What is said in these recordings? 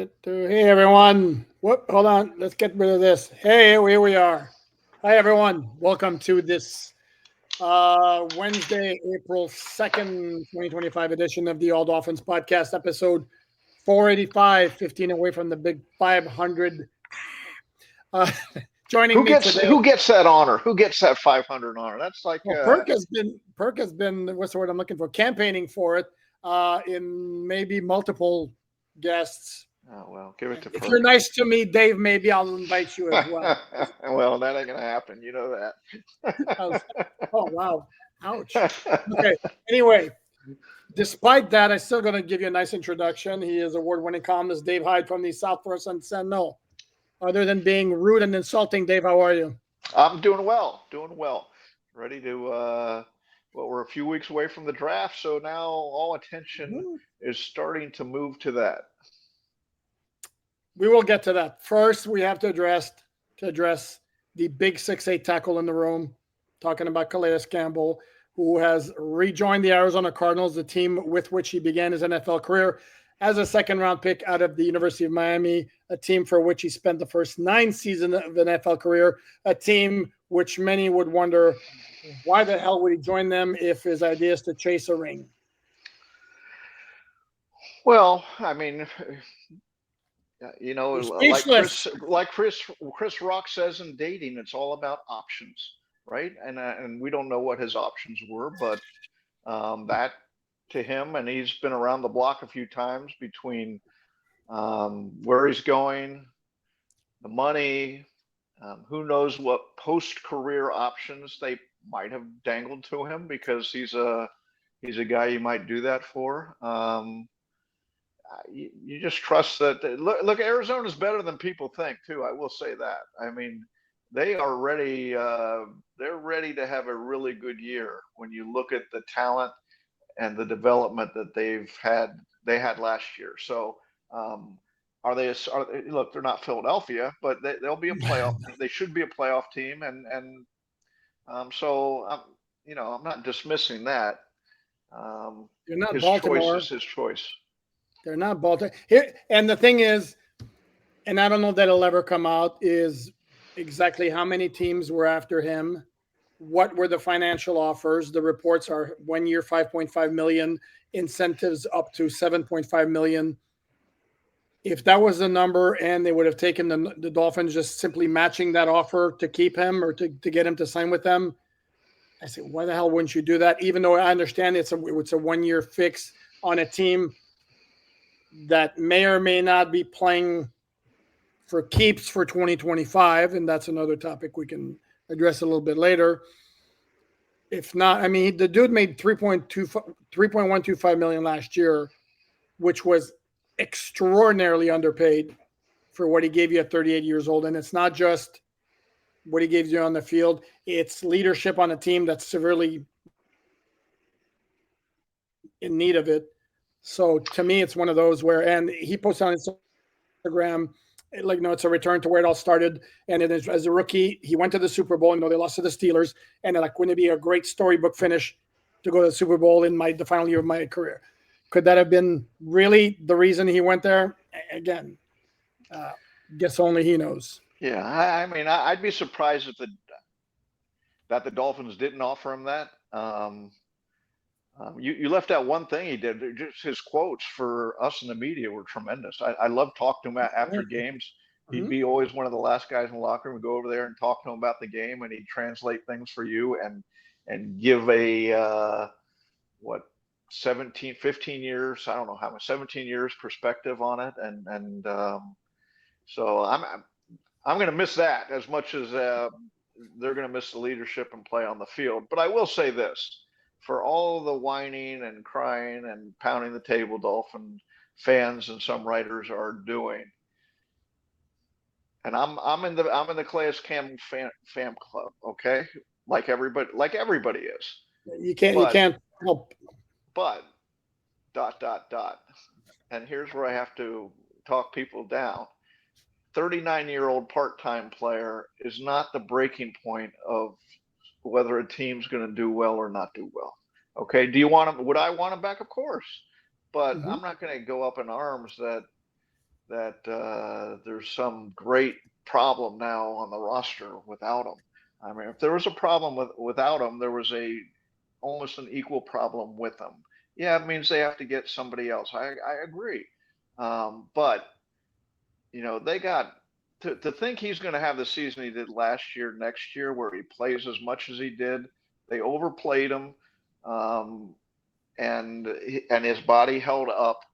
Hey everyone. Whoop, hold on. Let's get rid of this. Hey, here we are. Hi everyone. Welcome to this Wednesday, April 2nd, 2025 edition of the All Dolphins podcast, episode 485, 15 away from the big 500. Uh, joining Who me gets today. who gets that honor? Who gets that 500 honor? That's like Well, Perk has been what's the word I'm looking for? Campaigning for it in maybe multiple guests. oh well, give it to If you're Perk. nice to me, Dave, maybe I'll invite you as well. Well, that ain't gonna happen. You know How's- that. Oh wow! Ouch. Okay. Anyway, despite that, I'm still going to give you a nice introduction. He is award-winning columnist Dave Hyde from the Southwest and Sentinel. Other than being rude and insulting, Dave, how are you? I'm doing well, doing well. Ready to well, we're a few weeks away from the draft, so now all attention Mhm. is starting to move to that. We will get to that. First, we have to address the big 6'8" tackle in the room. Talking about Calais Campbell, who has rejoined the Arizona Cardinals, the team with which he began his NFL career as a second-round pick out of the University of Miami, a team for which he spent the first 9 seasons of an NFL career, a team which many would wonder why the hell would he join them if his idea is to chase a ring. Well, I mean, You're like speechless. Chris Rock says in dating, it's all about options, right? And we don't know what his options were, but that to him, and he's been around the block a few times between where he's going, the money, who knows what post-career options they might have dangled to him because he's a guy you might do that for. You just trust that. Look, Arizona's better than people think too. I will say that. I mean, they are ready. They're ready to have a really good year when you look at the talent and the development that they had last year. So are they? Look, they're not Philadelphia, but they'll be a playoff. They should be a playoff team, so I'm not dismissing that. You're not His choice Baltimore. is his choice. They're not Baltimore. Here, and the thing is, and I don't know that it'll ever come out, is exactly how many teams were after him, what were the financial offers. The reports are 1 year 5.5 million, incentives up to 7.5 million. If that was the number and they would have taken the Dolphins just simply matching that offer to keep him or to get him to sign with them, I said, why the hell wouldn't you do that? Even though I understand it's a 1 year fix on a team that may or may not be playing for keeps for 2025, and that's another topic we can address a little bit later. If not, I mean, the dude made 3.125 million last year, which was extraordinarily underpaid for what he gave you at 38 years old. And it's not just what he gives you on the field, it's leadership on a team that's severely in need of it. So to me, it's one of those where, and he posted on Instagram, like, no, it's a return to where it all started. And it is, as a rookie, he went to the Super Bowl. They lost to the Steelers, and they're like, wouldn't it be a great storybook finish to go to the Super Bowl in the final year of my career? Could that have been really the reason he went there? Again, uh, guess only he knows. Yeah, I mean, I'd be surprised if the Dolphins didn't offer him that. You left out one thing he did. Just his quotes for us in the media were tremendous. I love talking to him after games. He'd Mhm. be always one of the last guys in the locker room. We'd go over there and talk to him about the game, and he'd translate things for you and give a what 17, 15 years. I don't know how much 17 years perspective on it, so I'm going to miss that as much as they're going to miss the leadership and play on the field. But I will say this: for all the whining and crying and pounding the table, Dolphin fans and some writers are doing, and I'm in the Calais Campbell fan club, okay? Like everybody is, You but can't help. but dot dot dot, and here's where I have to talk people down. 39-year-old part-time player is not the breaking point of whether a team's going to do well or not do well. Okay, do you want him? Would I want him back? Of course, but Mhm. I'm not going to go up in arms there's some great problem now on the roster without him. I mean, if there was a problem without him, there was a almost an equal problem with him. Yeah, it means they have to get somebody else. I agree, but they got to think he's going to have the season he did last year, next year, where he plays as much as he did. They overplayed him, um, and his body held up.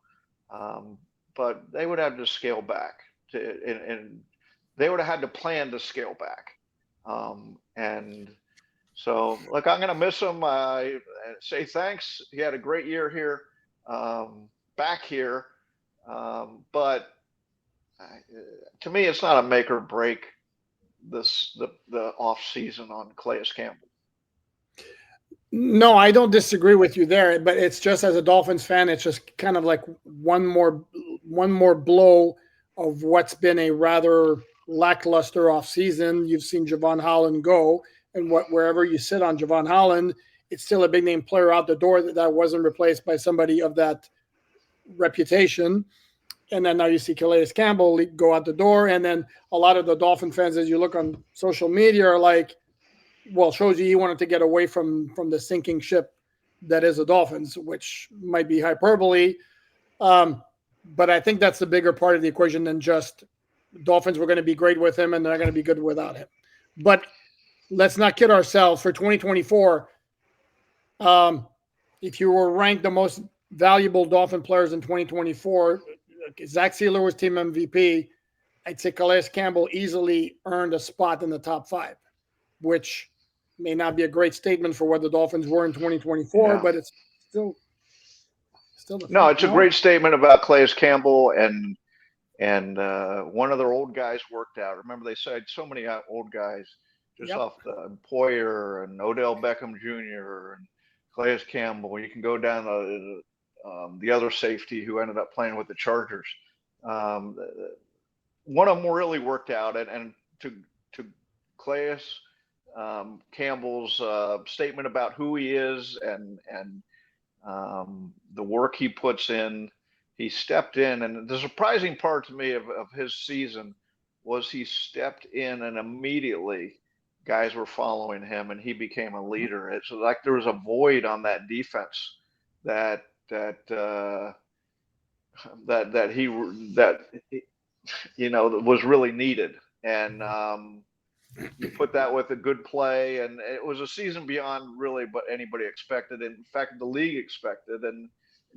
Um, but they would have to scale back and they would have had to plan to scale back. And so, look, I'm going to miss him. Say thanks. He had a great year here, back here. But to me, it's not a make or break the off season on Calais Campbell. No, I don't disagree with you there, but it's just as a Dolphins fan, it's just kind of like one more blow of what's been a rather lackluster off season. You've seen Javon Holland go, and wherever you sit on Javon Holland, it's still a big name player out the door that wasn't replaced by somebody of that reputation. And then now you see Calais Campbell go out the door, and then a lot of the Dolphin fans, as you look on social media, are like, well, shows you he wanted to get away from the sinking ship that is the Dolphins, which might be hyperbole. But I think that's the bigger part of the equation than just Dolphins were going to be great with him and they're going to be good without him. But let's not kid ourselves. For 2024, if you were ranked the most valuable Dolphin players in 2024, Zach Sealer was team MVP. I'd say Calais Campbell easily earned a spot in the top 5, which may not be a great statement for what the Dolphins were in 2024, but it's still no, it's a great statement about Calais Campbell and one of their old guys worked out. Remember, they said so many old guys just off the Poyer and Odell Beckham Jr. and Calais Campbell. You can go down the other safety who ended up playing with the Chargers. One of them really worked out, and to Calais Campbell's statement about who he is and the work he puts in. He stepped in, and the surprising part to me of his season was he stepped in, and immediately guys were following him, and he became a leader. It's like there was a void on that defense that was really needed, and you put that with a good play, and it was a season beyond really what anybody expected. In fact, the league expected. And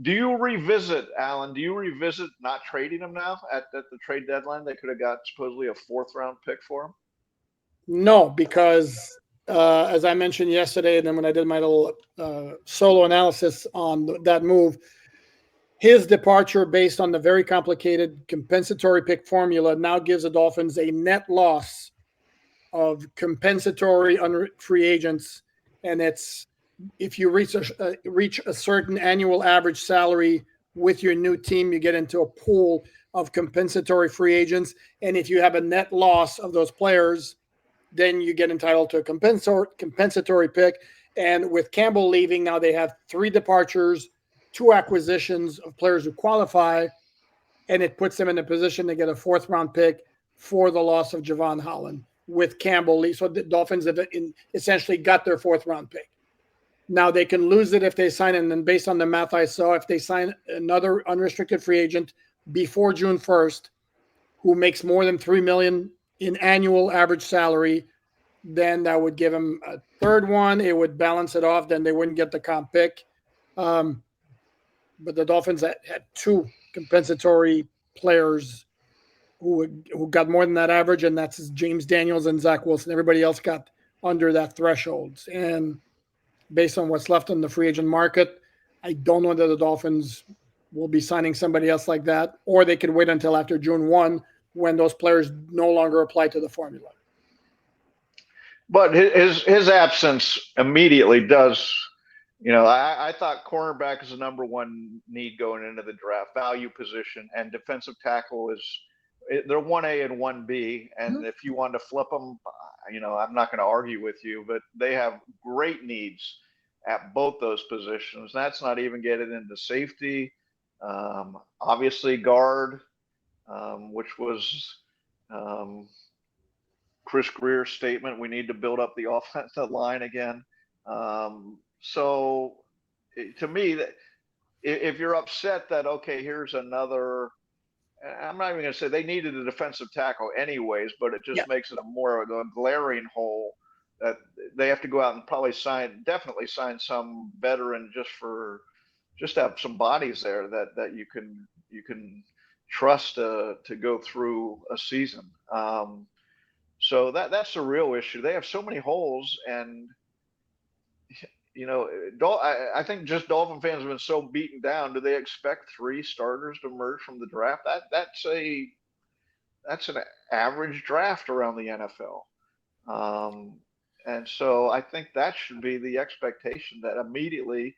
do you revisit, Alan? Do you revisit not trading him now at the trade deadline? They could have got supposedly a 4th-round pick for him. No, because as I mentioned yesterday, and then when I did my little solo analysis on that move, his departure based on the very complicated compensatory pick formula now gives the Dolphins a net loss of compensatory free agents, and it's if you reach a certain annual average salary with your new team, you get into a pool of compensatory free agents, and if you have a net loss of those players, then you get entitled to a compensatory pick. And with Campbell leaving, now they have 3 departures, 2 acquisitions of players who qualify, and it puts them in a position to get a 4th-round pick for the loss of Javon Holland with Campbell. So the Dolphins have essentially got their 4th-round pick. Now they can lose it if they sign, and then based on the math I saw, if they sign another unrestricted free agent before June 1st, who makes more than $3 million in annual average salary, then that would give them a 3rd one. It would balance it off. Then they wouldn't get the comp pick. But the Dolphins had 2 compensatory players who got more than that average, and that's James Daniels and Zach Wilson. Everybody else got under that threshold. And based on what's left on the free agent market, I don't know that the Dolphins will be signing somebody else like that, or they could wait until after June 1 when those players no longer apply to the formula. But his absence immediately does, I thought cornerback is the number 1 need going into the draft, value position, and defensive tackle is they're 1A and 1B. And if you want to flip them, I'm not going to argue with you, but they have great needs at both those positions. That's not even getting into safety. Obviously guard. which was Chris Greer's statement: we need to build up the offensive line again. So, to me, that if you're upset that okay, here's another. I'm not even going to say they needed a defensive tackle anyways, but it Yeah. just makes it a more of a glaring hole that they have to go out and probably definitely sign some veteran just to have some bodies there that you can trust to go through a season. So that's the real issue. They have so many holes, and I think just Dolphin fans have been so beaten down. Do they expect three starters to emerge from the draft? That's an average draft around the NFL. And so I think that should be the expectation that immediately,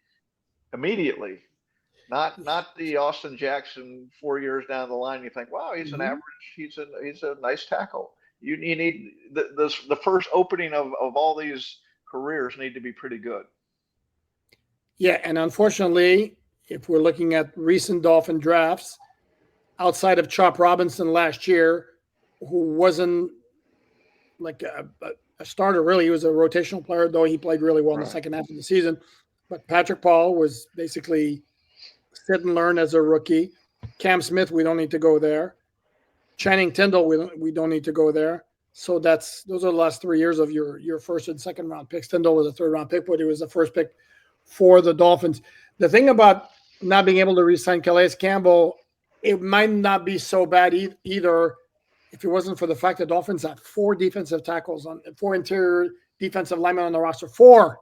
not the Austin Jackson 4 years down the line. You think, wow, he's an Mhm. average. He's a nice tackle. You need the first opening of all these careers need to be pretty good. Yeah, and unfortunately, if we're looking at recent Dolphin drafts, outside of Chop Robinson last year, who wasn't like a starter really, he was a rotational player, though he played really well in the Right. second half of the season. But Patrick Paul was basically sit and learn as a rookie. Cam Smith, we don't need to go there. Channing Tindall, we don't need to go there. So those are the last 3 years of your first and second round picks. Tyndall was a third round pick, but he was the first pick for the Dolphins. The thing about not being able to re-sign Calais Campbell, it might not be so bad either if it wasn't for the fact that Dolphins had four defensive tackles on four interior defensive linemen on the roster. Four.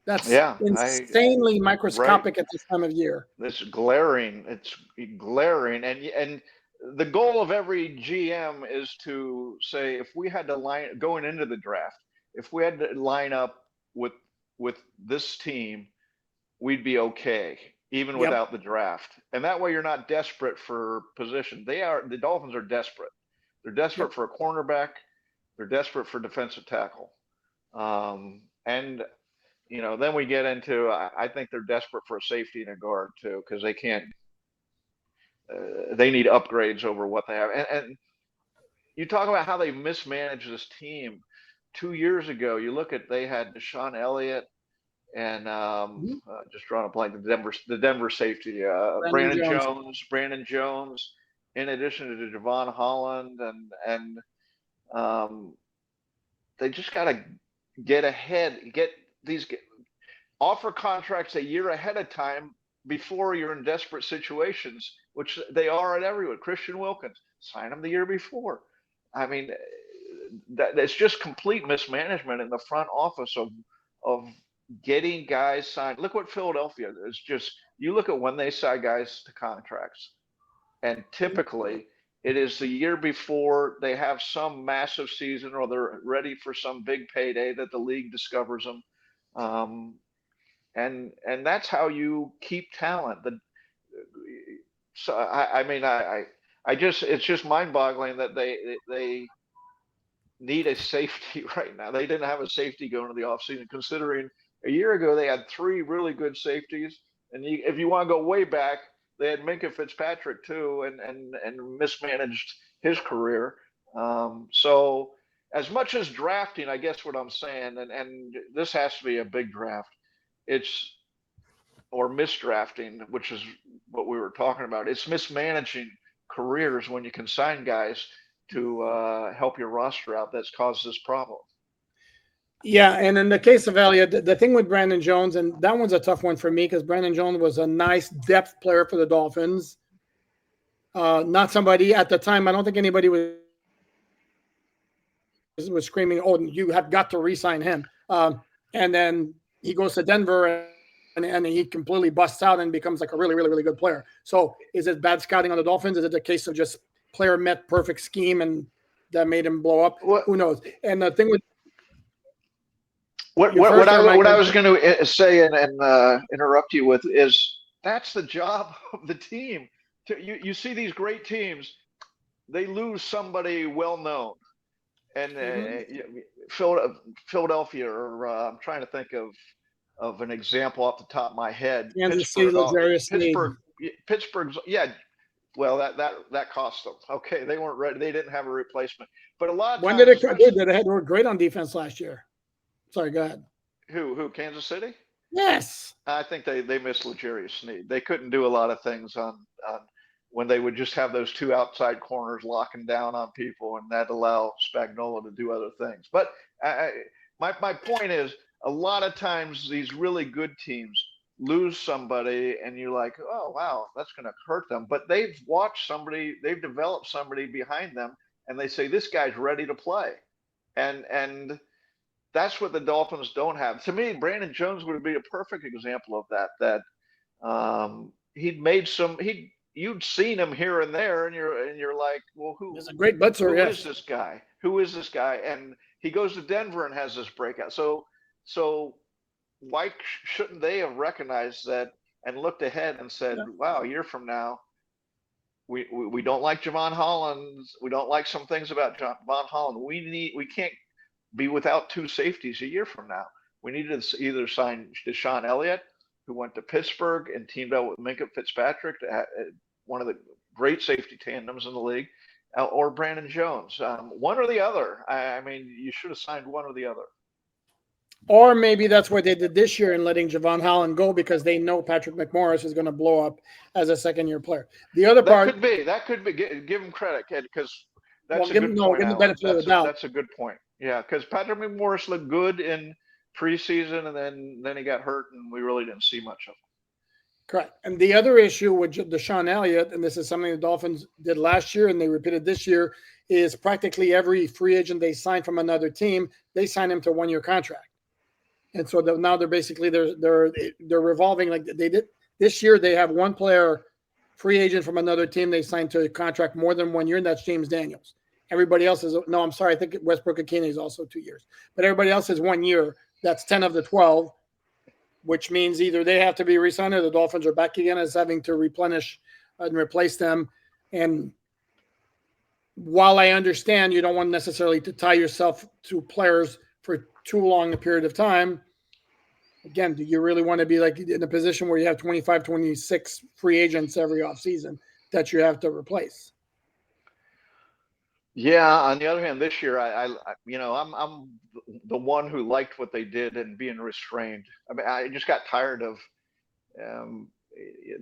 That's Yeah, insanely right. microscopic at this time of year. It's glaring. It's glaring, and the goal of every GM is to say if we had to line going into the draft, if we had to line up with this team, we'd be okay even Yep. without the draft. And that way, you're not desperate for position. The Dolphins are desperate. They're desperate Yep. for a cornerback. They're desperate for defensive tackle. And then we get into I think they're desperate for a safety and a guard too because they can't. They need upgrades over what they have. And you talk about how they mismanaged this team. 2 years ago, you look at they had Deshaun Elliott and Mhm. just drawing a blank the Denver safety Brandon Jones. Brandon Jones, in addition to Javon Holland and um, they just got to get ahead, get these offer contracts a year ahead of time before you're in desperate situations, which they are at everyone. Christian Wilkins, sign him the year before. I mean, it's just complete mismanagement in the front office of getting guys signed. Look what Philadelphia is. Just you look at when they sign guys to contracts, and typically it is the year before they have some massive season or they're ready for some big payday that the league discovers them. Um, and that's how you keep talent. So I mean I just it's just mind-boggling that they need a safety right now. They didn't have a safety going to the offseason, considering a year ago they had three really good safeties, and if you want to go way back, they had Minka Fitzpatrick too, and mismanaged his career. So as much as drafting, I guess what I'm saying, and this has to be a big draft. It's or misdrafting, which is what we were talking about. It's mismanaging careers when you can sign guys to help your roster out that's caused this problem. Yeah, and in the case of Elliott, the thing with Brandon Jones, and that one's a tough one for me because Brandon Jones was a nice depth player for the Dolphins. Not somebody at the time. I don't think anybody was screaming, "Oh, you have got to re-sign him." And then he goes to Denver and he completely busts out and becomes like a really, really, really good player. So, is it bad scouting on the Dolphins? Is it a case of just player met perfect scheme and that made him blow up? What Who knows? And the thing with what your what, what first I there, Mike, what I was going to say and interrupt you with is that's the job of the team. You see these great teams, they lose somebody well known, and mm-hmm. Philadelphia, or I'm trying to think of an example off the top of my head. Kansas City, Lazarius Sneed. Pittsburgh's, yeah, Well, that cost them. Okay, they weren't ready. They didn't have a replacement. But a lot of When did times, it? especially Dude, they were great on defense last year. Sorry, go ahead. who Kansas City? Yes. I think they missed L'Jarius Sneed. They couldn't do a lot of things on when they would just have those two outside corners locking down on people, and that allow Spagnuolo to do other things. But my point is, a lot of times these really good teams lose somebody, and you're like, oh wow, that's going to hurt them. But they've watched somebody, they've developed somebody behind them, and they say this guy's ready to play, and that's what the Dolphins don't have. To me, Brandon Jones would be a perfect example of that. He'd made some you'd seen him here and there, and you're like, well, He's a great blitzer. who is Yes. this guy? Who is this guy? And he goes to Denver and has this breakout. So why shouldn't they have recognized that and looked ahead and said, Yeah. wow, a year from now, we don't like Javon Holland. We don't like some things about Javon Holland. We can't be without two safeties a year from now. We need to either sign Deshaun Elliott, who went to Pittsburgh and teamed up with Minkah Fitzpatrick, one of the great safety tandems in the league, or Brandon Jones. One or the other. I mean, you should have signed one or the other. Or maybe that's what they did this year in letting Javon Holland go because they know Patrick McMorris is going to blow up as a second-year player. The other part that could be. Give him credit, kid, because that's a give good him, point. give him the benefit of the doubt. That's a good point. Yeah, because Patrick McMorris looked good in preseason, and then he got hurt, and we really didn't see much of him. Correct. And the other issue with Deshaun Elliott, and this is something the Dolphins did last year and they repeated this year, is practically every free agent they sign from another team, they sign him to a one-year contract. And so now they're basically they're revolving like they did this year. They have one player, free agent from another team, they signed to a contract more than 1 year, and that's James Daniels. Everybody else is no. I'm sorry, I think Westbrook Akine is also 2 years, but everybody else is 1 year. That's 10 of the 12, which means either they have to be re-signed or the Dolphins are back again as having to replenish and replace them. And while I understand you don't want necessarily to tie yourself to players for too long a period of time, again, do you really want to be like in a position where you have 25, 26 free agents every offseason that you have to replace? Yeah. On the other hand, this year, I'm the one who liked what they did and being restrained. I mean, I just got tired of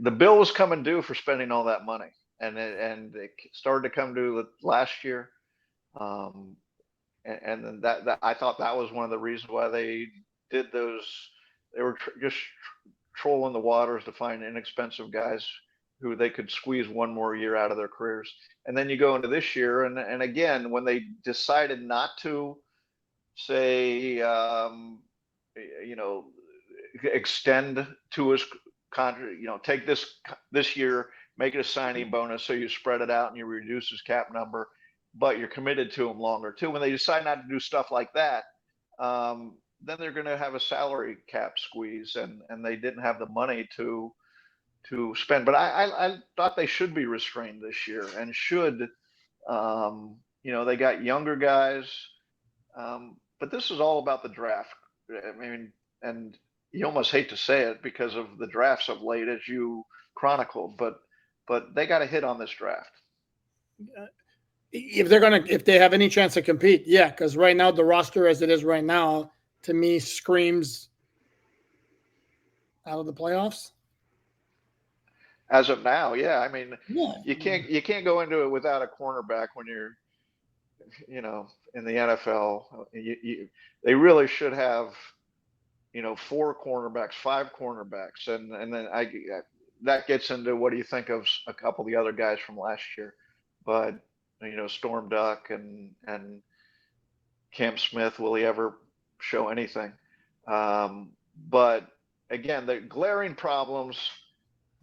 the bill was coming due for spending all that money, and it started to come due last year. And then that I thought that was one of the reasons why they did those. They were just trolling the waters to find inexpensive guys who they could squeeze one more year out of their careers. And then you go into this year, and again, when they decided not to say, extend to his contract, take this year, make it a signing bonus, so you spread it out and you reduce his cap number, but you're committed to him longer too. When they decide not to do stuff like that, then they're going to have a salary cap squeeze, and they didn't have the money to spend. But I thought they should be restrained this year and should, they got younger guys, but this is all about the draft. I mean, and you almost hate to say it because of the drafts of late, as you chronicled, but they got to hit on this draft. If they have any chance to compete, yeah, because right now the roster as it is right now, to me, screams out of the playoffs. As of now, yeah. I mean, yeah. you can't go into it without a cornerback when you're, in the NFL. They really should have, 4 cornerbacks, 5 cornerbacks, and then that gets into what do you think of a couple of the other guys from last year, but Storm Duck and Cam Smith, will he ever show anything? But again, the glaring problems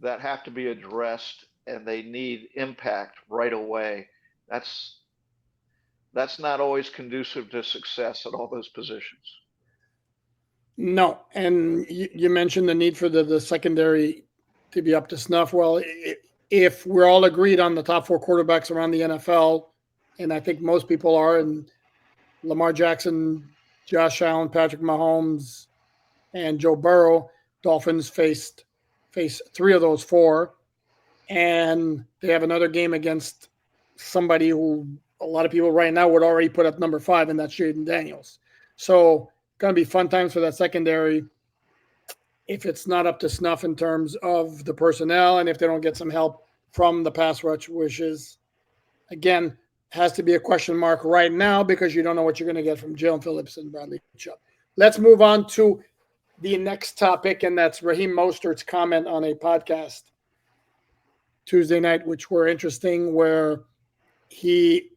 that have to be addressed, and they need impact right away. That's not always conducive to success at all those positions. No, and you mentioned the need for the secondary to be up to snuff. Well, if we're all agreed on the top 4 quarterbacks around the NFL, and I think most people are, and Lamar Jackson, Josh Allen, Patrick Mahomes, and Joe Burrow, Dolphins face 3 of those 4. and they have another game against somebody who a lot of people right now would already put at number 5, and that's Jaden Daniels. So going to be fun times for that secondary if it's not up to snuff in terms of the personnel and if they don't get some help from the pass rush, which is, again, has to be a question mark right now because you don't know what you're going to get from Jalen Phillips and Bradley Chubb. Let's move on to the next topic, and that's Raheem Mostert's comment on a podcast Tuesday night, which were interesting, where he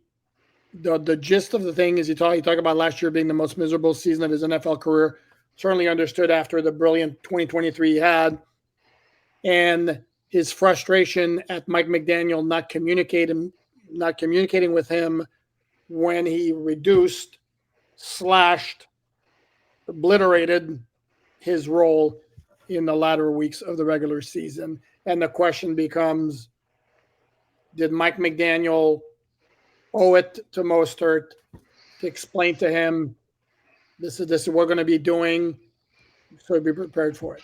the gist of the thing is he talked about last year being the most miserable season of his NFL career. Certainly understood after the brilliant 2023 he had, and his frustration at Mike McDaniel not communicating with him when he reduced, slashed, obliterated his role in the latter weeks of the regular season. And the question becomes, did Mike McDaniel owe it to Mostert to explain to him this is what we're going to be doing, so be prepared for it?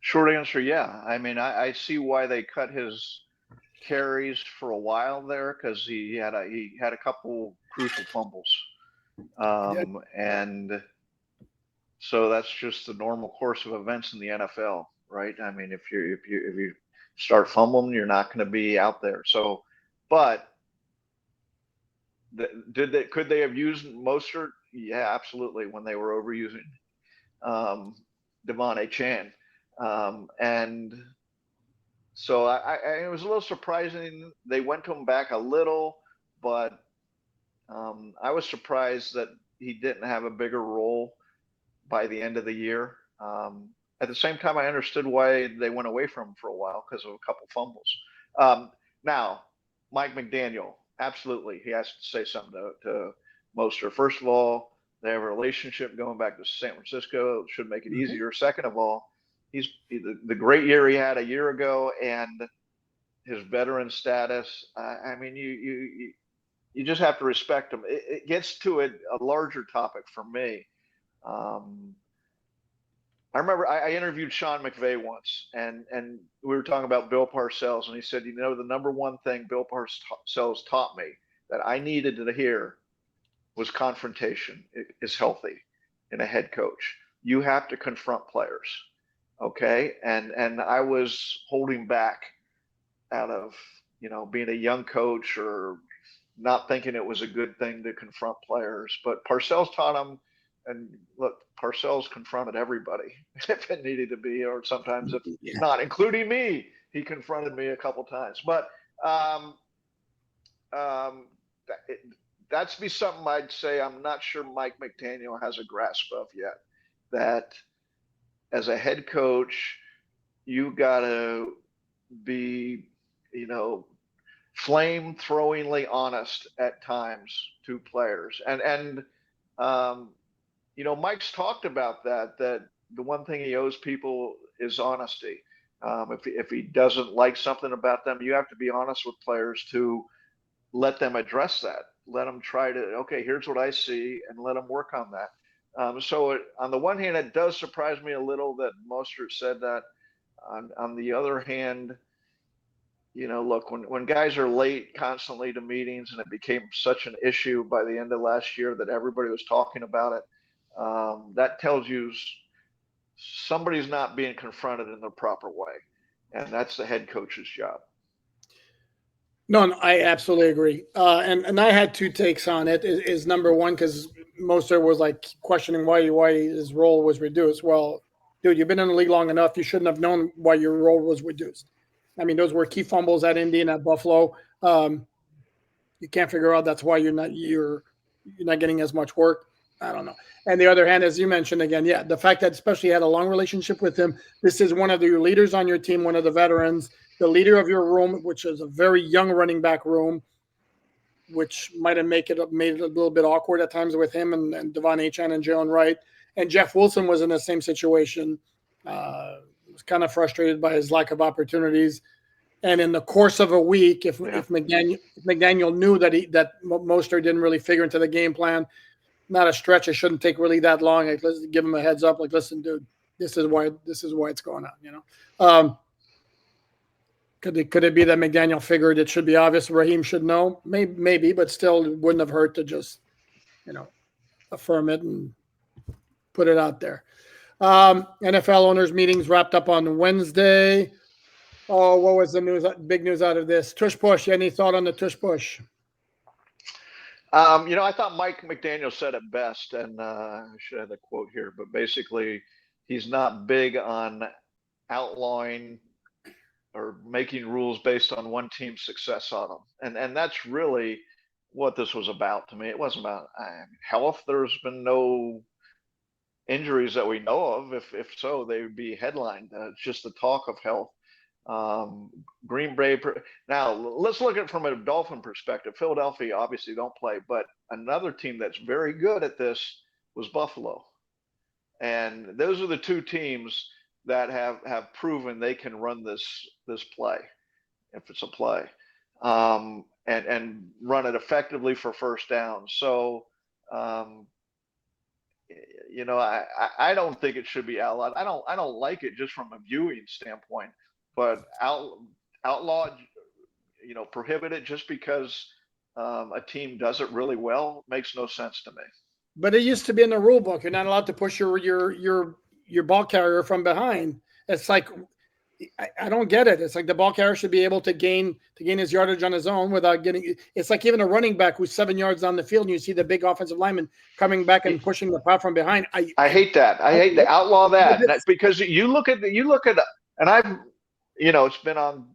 Short answer, yeah. I mean, I see why they cut his carries for a while there because he had a couple crucial fumbles, and so that's just the normal course of events in the NFL, right? I mean, if you start fumbling, you're not going to be out there. So, but could they have used Mostert? Yeah, absolutely. When they were overusing Devon Achane. And so it was a little surprising. They went to him back a little, but I was surprised that he didn't have a bigger role by the end of the year. At the same time, I understood why they went away from him for a while because of a couple fumbles. Now, Mike McDaniel, absolutely, he has to say something to Mostert. First of all, they have a relationship going back to San Francisco. It should make it easier. Second of all, he's the great year he had a year ago and his veteran status. I mean, you just have to respect him. It gets to a larger topic for me. I remember I interviewed Sean McVay once, and we were talking about Bill Parcells, and he said, you know, the number one thing Bill Parcells taught me that I needed to hear was confrontation is healthy in a head coach. You have to confront players, okay? And I was holding back out of, you know, being a young coach or not thinking it was a good thing to confront players. But Parcells taught him, and look, Parcells confronted everybody if it needed to be, or sometimes if not, including me. He confronted me a couple times. But that's be something I'd say I'm not sure Mike McDaniel has a grasp of yet. That as a head coach, you got to be, you know, flame-throwingly honest at times to players. And you know, Mike's talked about that the one thing he owes people is honesty. If he doesn't like something about them, you have to be honest with players to let them address that. Let them try to, okay, here's what I see, and let them work on that. So on the one hand, it does surprise me a little that Mostert said that. On the other hand, you know, look, when guys are late constantly to meetings and it became such an issue by the end of last year that everybody was talking about it, that tells you somebody's not being confronted in the proper way. And that's the head coach's job. No, I absolutely agree. And I had two takes on it. Is number one, because Mostert was like questioning why his role was reduced. Well, dude, you've been in the league long enough. You shouldn't have known why your role was reduced. I mean, those were key fumbles at Indy and at Buffalo. You can't figure out that's why you're not getting as much work. I don't know. And the other hand, as you mentioned again, yeah, the fact that especially had a long relationship with him. This is one of your leaders on your team, one of the veterans, the leader of your room, which is a very young running back room, which might have made it a little bit awkward at times with him and Devon Achane and Jalen Wright. And Jeff Wilson was in the same situation. Was kind of frustrated by his lack of opportunities. And in the course of a week, if McDaniel knew that Mostert didn't really figure into the game plan, not a stretch. It shouldn't take really that long. Like, let's give him a heads up. Like, listen, dude, this is why it's going on. You know. Could it be that McDaniel figured it should be obvious? Raheem should know, maybe, but still, it wouldn't have hurt to just, affirm it and put it out there. NFL owners meetings wrapped up on Wednesday. Oh, what was the news? Big news out of this? Tush push. Any thought on the tush push? I thought Mike McDaniel said it best, and I should have the quote here, but basically, he's not big on outlawing or making rules based on one team's success on them, and that's really what this was about to me. It wasn't about health. There's been no injuries that we know of. If so, they would be headlined. It's just the talk of health. Green Bay. Now let's look at it from a Dolphin perspective. Philadelphia obviously don't play, but another team that's very good at this was Buffalo, and those are the two teams that have proven they can run this play, if it's a play, and run it effectively for first down. So, I don't think it should be outlawed. I don't like it just from a viewing standpoint. But outlawed, prohibit it just because a team does it really well makes no sense to me. But it used to be in the rule book. You're not allowed to push your ball carrier from behind. It's like I don't get it. It's like the ball carrier should be able to gain his yardage on his own without getting. It's like even a running back who's 7 yards down the field, and you see the big offensive lineman coming back and pushing the pile from behind. I hate that. I hate to outlaw that because you look at, and I've. It's been on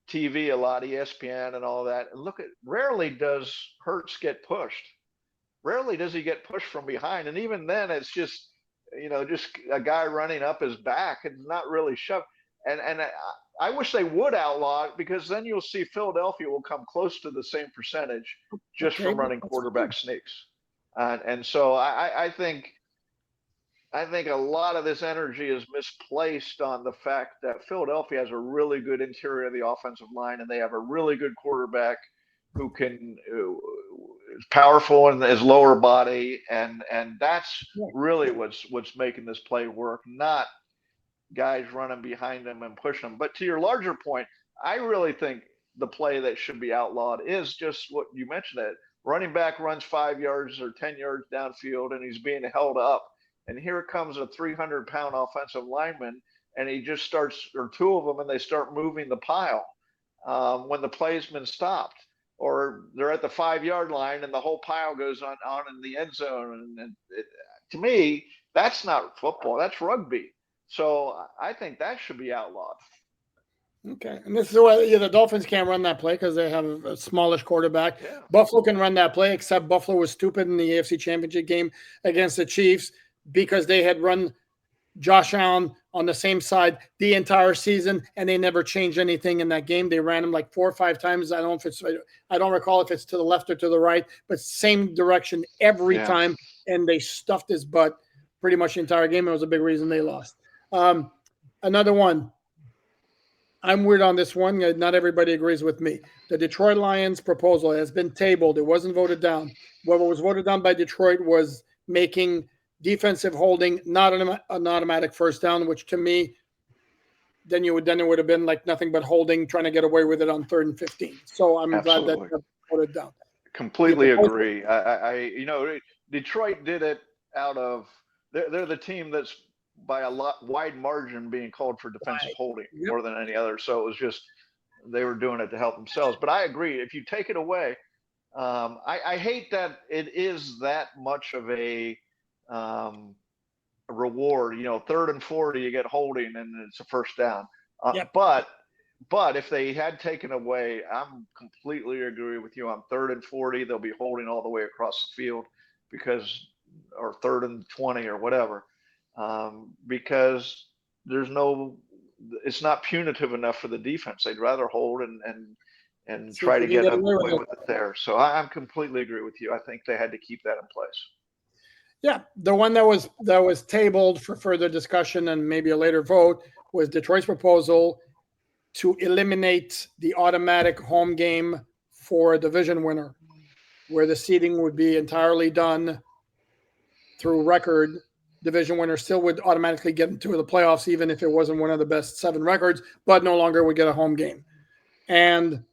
TV a lot, ESPN and all that. And rarely does Hurts get pushed. Rarely does he get pushed from behind. And even then, it's just a guy running up his back and not really shoved. And I wish they would outlaw it, because then you'll see Philadelphia will come close to the same percentage just from running quarterback sneaks. And so I think a lot of this energy is misplaced on the fact that Philadelphia has a really good interior of the offensive line, and they have a really good quarterback who is powerful in his lower body, and that's really what's making this play work, not guys running behind him and pushing him. But to your larger point, I really think the play that should be outlawed is just what you mentioned, that running back runs 5 yards or 10 yards downfield and he's being held up. And here comes a 300-pound offensive lineman, and he just starts, or two of them, and they start moving the pile when the play's been stopped. Or they're at the 5-yard line, and the whole pile goes on in the end zone. And to me, that's not football. That's rugby. So I think that should be outlawed. Okay. And this is why the Dolphins can't run that play because they have a smallish quarterback. Yeah. Buffalo can run that play, except Buffalo was stupid in the AFC Championship game against the Chiefs, because they had run Josh Allen on the same side the entire season, and they never changed anything in that game. They ran him like 4 or 5 times. I don't recall if it's to the left or to the right, but same direction every time, and they stuffed his butt pretty much the entire game. It was a big reason they lost. Another one. I'm weird on this one. Not everybody agrees with me. The Detroit Lions proposal has been tabled. It wasn't voted down. What was voted down by Detroit was making defensive holding not an automatic first down, which to me, then it would have been like nothing but holding, trying to get away with it on 3rd and 15. So I'm glad that got voted down. Completely agree. Detroit did it out of they're the team that's by a wide margin being called for defensive holding more than any other. So it was just they were doing it to help themselves. But I agree. If you take it away, I hate that it is that much of a reward. 3rd and 40, you get holding and it's a first down. But if they had taken away, I'm completely agree with you. On 3rd and 40, they'll be holding all the way across the field or 3rd and 20 or whatever, because it's not punitive enough for the defense. They'd rather hold and try to get away with it there. So I'm completely agree with you. I think they had to keep that in place. Yeah, the one that was tabled for further discussion and maybe a later vote was Detroit's proposal to eliminate the automatic home game for a division winner, where the seeding would be entirely done through record. Division winner still would automatically get into the playoffs, even if it wasn't one of the best 7 records, but no longer would get a home game. And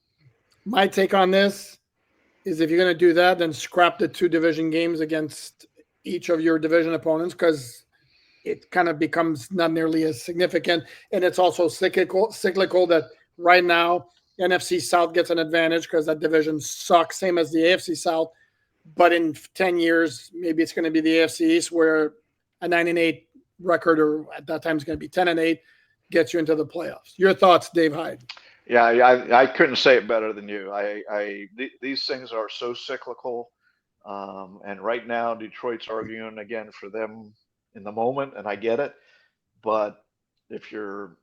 my take on this is if you're going to do that, then scrap the 2 division games against each of your division opponents because it kind of becomes not nearly as significant. And it's also cyclical that right now NFC South gets an advantage because that division sucks, same as the AFC South. But in 10 years, maybe it's going to be the AFC East where a 9-8 record, or at that time, it's going to be 10-8, gets you into the playoffs. Your thoughts, Dave Hyde? Yeah, I couldn't say it better than you. These things are so cyclical, and right now Detroit's arguing again for them in the moment, and I get it. But if you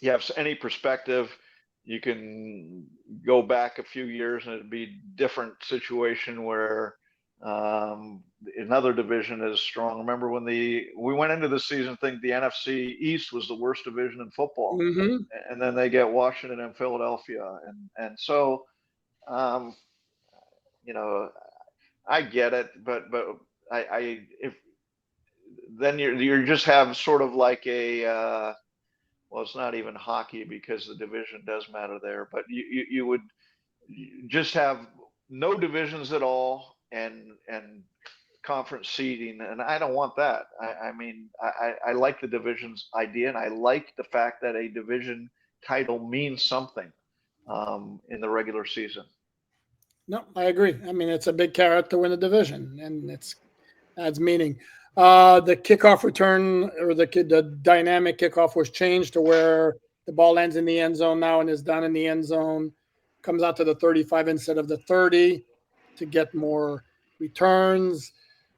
have any perspective, you can go back a few years and it'd be a different situation where another division is strong. Remember when we went into the season thinking the NFC East was the worst division in football, Mm-hmm. and then they get Washington and Philadelphia, and so um, you know I get it, but I if then you're just have sort of like a well, it's not even hockey because the division does matter there, but you would just have no divisions at all and conference seeding, and I don't want that. I mean, I like the divisions idea, and I like the fact that a division title means something in the regular season. No, I agree. I mean, it's a big carrot to win a division, and it's adds meaning. The kickoff return or the dynamic kickoff was changed to where the ball lands in the end zone now and is down in the end zone, comes out to the 35 instead of the 30 to get more returns.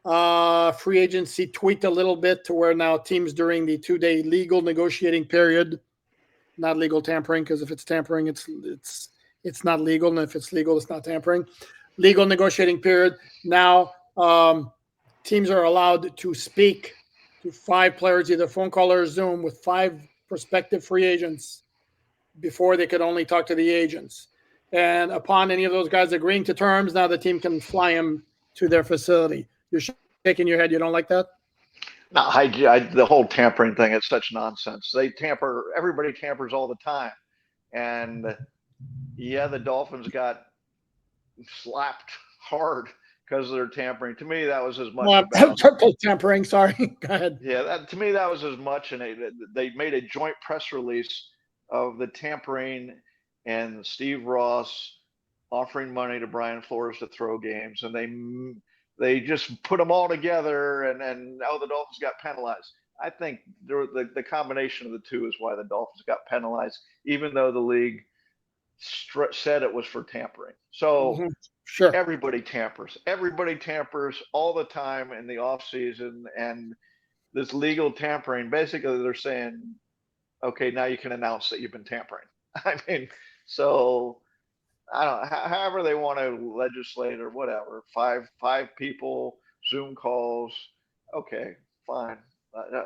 Free agency tweaked a little bit to where now teams during the 2-day legal negotiating period, not legal tampering, because if it's tampering, it's not legal, and if it's legal, it's not tampering. Legal negotiating period. Now teams are allowed to speak to 5 players, either phone call or Zoom, with 5 prospective free agents. Before they could only talk to the agents. And upon any of those guys agreeing to terms, now the team can fly them to their facility. You're shaking your head. You don't like that? No, the whole tampering thing is such nonsense. They tamper. Everybody tampers all the time, and yeah, the Dolphins got slapped hard because of their tampering. To me, that was as much about Triple tampering. Sorry. Go ahead. yeah. To me, that was as much, and they made a joint press release of the tampering and Steve Ross offering money to Brian Flores to throw games, and they just put them all together, and oh, the Dolphins got penalized. I think the combination of the two is why the Dolphins got penalized, even though the league said it was for tampering. So Mm-hmm. Sure. everybody tampers. Everybody tampers all the time in the off season, and this legal tampering. Basically, they're saying, okay, now you can announce that you've been tampering. I mean, so I don't know, however they want to legislate or whatever. Five people, Zoom calls. Okay, fine.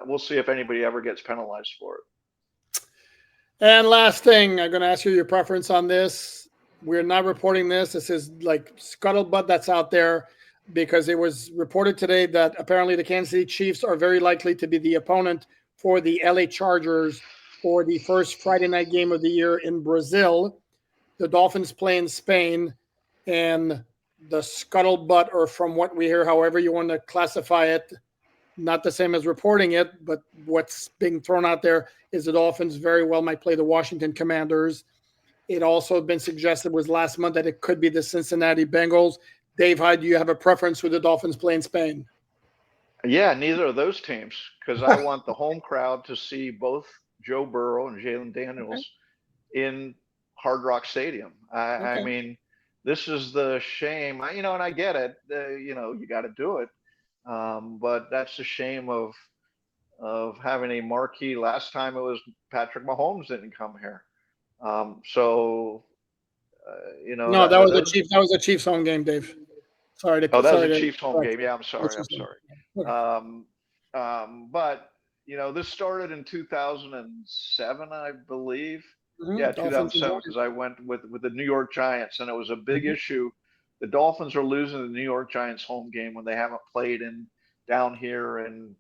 We'll see if anybody ever gets penalized for it. And last thing, I'm going to ask you your preference on this. We're not reporting this. This is like scuttlebutt that's out there because it was reported today that apparently the Kansas City Chiefs are very likely to be the opponent for the LA Chargers for the first Friday night game of the year in Brazil. The Dolphins play in Spain, and the scuttlebutt, or from what we hear, however you want to classify it, not the same as reporting it, but what's being thrown out there is the Dolphins very well might play the Washington Commanders. It also been suggested was last month that it could be the Cincinnati Bengals. Dave Hyde, do you have a preference for the Dolphins playing Spain? Yeah, neither of those teams, because I want the home crowd to see both Joe Burrow and Jalen Okay. Daniels in Hard Rock Stadium. I Okay. mean, this is the shame. And I get it. You got to do it, but that's the shame of having a marquee. Last time it was Patrick Mahomes didn't come here. So No, that was the those. Chiefs. That was the Chiefs home game, Dave. Oh, that was Sorry a to Chiefs home correct game. you. Yeah, I'm That was sorry. I'm Chiefs home sorry. game. Okay. But this started in 2007, I believe. Mm-hmm. Yeah, Dolphins and 2007, because I Giants. went with the New York Giants, and it was a big Mm-hmm. issue. The Dolphins are losing the New York Giants home game when they haven't played in down here, and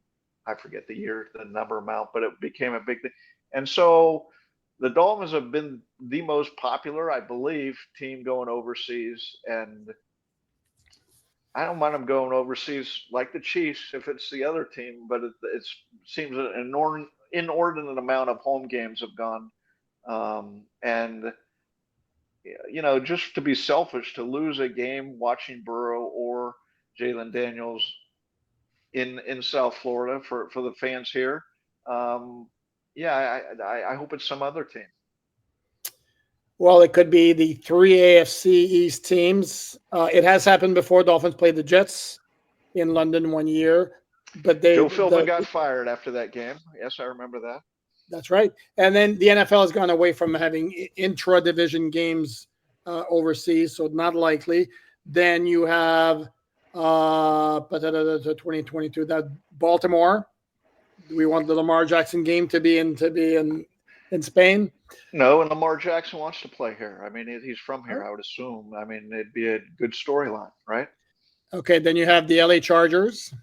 I forget the year, the number amount, but it became a big thing. And so the Dolphins have been the most popular, I believe, team going overseas, and I don't mind them going overseas like the Chiefs if it's the other team, but it seems an inordinate amount of home games have gone, and just to be selfish, to lose a game watching Burrow or Jalen Daniels in South Florida for the fans here. Yeah, I hope it's some other team. Well, it could be the three AFC East teams. It has happened before. Dolphins played the Jets in London one year, but Joe Philbin got fired after that game. Yes, I remember that. That's right. And then the NFL has gone away from having intra-division games overseas, so not likely. Then you have 2022 that Baltimore. Do we want the Lamar Jackson game to be in Spain? No, and Lamar Jackson wants to play here. I mean, he's from here, I would assume. I mean, it'd be a good storyline, right? Okay, then you have the LA Chargers.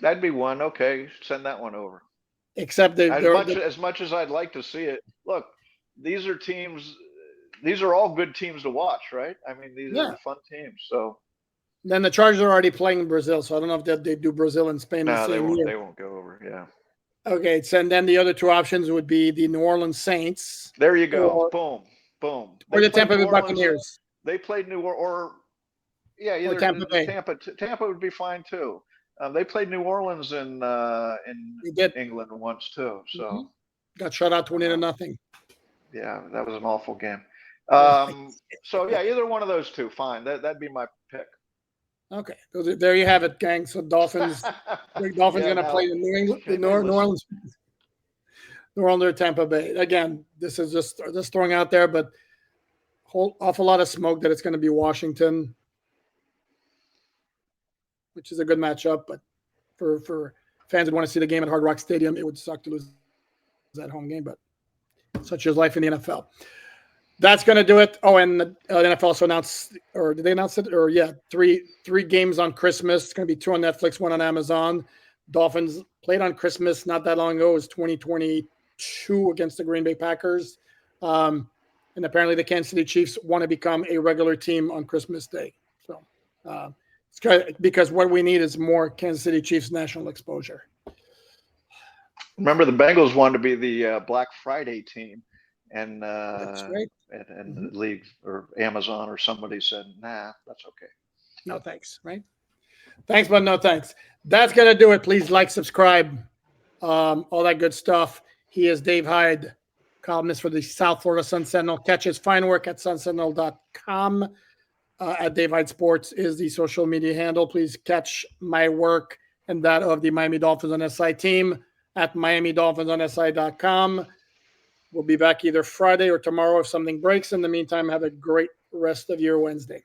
That'd be one. Okay, send that one over. Except as much as I'd like to see it. Look, these are teams. These are all good teams to watch, right? I mean, these are fun teams. So then the Chargers are already playing Brazil, so I don't know if they do Brazil and Spain. No, they won't. They won't go over. Yeah. Okay, so and then the other two options would be the New Orleans Saints. There you go. Boom. Or the Tampa Bay Buccaneers. They played New Orleans, either or Tampa Bay. Tampa would be fine too. They played New Orleans in England once too. So got shut out 20-0. Yeah, that was an awful game. So yeah, either one of those two, fine. That'd be my pick. Okay, there you have it, gang. So Dolphins going to play in New Orleans or Tampa Bay. Again, this is just throwing out there, but awful lot of smoke that it's going to be Washington, which is a good matchup. But for fans that want to see the game at Hard Rock Stadium, it would suck to lose that home game. But such is life in the NFL. That's going to do it. Oh, and the NFL also announced, or did they announce it? Or yeah, three games on Christmas. It's going to be 2 on Netflix, 1 on Amazon. Dolphins played on Christmas not that long ago. It was 2022 against the Green Bay Packers. And apparently the Kansas City Chiefs want to become a regular team on Christmas Day. So it's good because what we need is more Kansas City Chiefs national exposure. Remember, the Bengals wanted to be the Black Friday team. And that's right. And the league or Amazon or somebody said, nah, that's okay. No thanks, right? Thanks, but no thanks. That's going to do it. Please like, subscribe, all that good stuff. He is Dave Hyde, columnist for the South Florida Sun Sentinel. Catch his fine work at sunsentinel.com. At Dave Hyde Sports is the social media handle. Please catch my work and that of the Miami Dolphins on SI team at miamidolphinsonsi.com. We'll be back either Friday or tomorrow if something breaks. In the meantime, have a great rest of your Wednesday.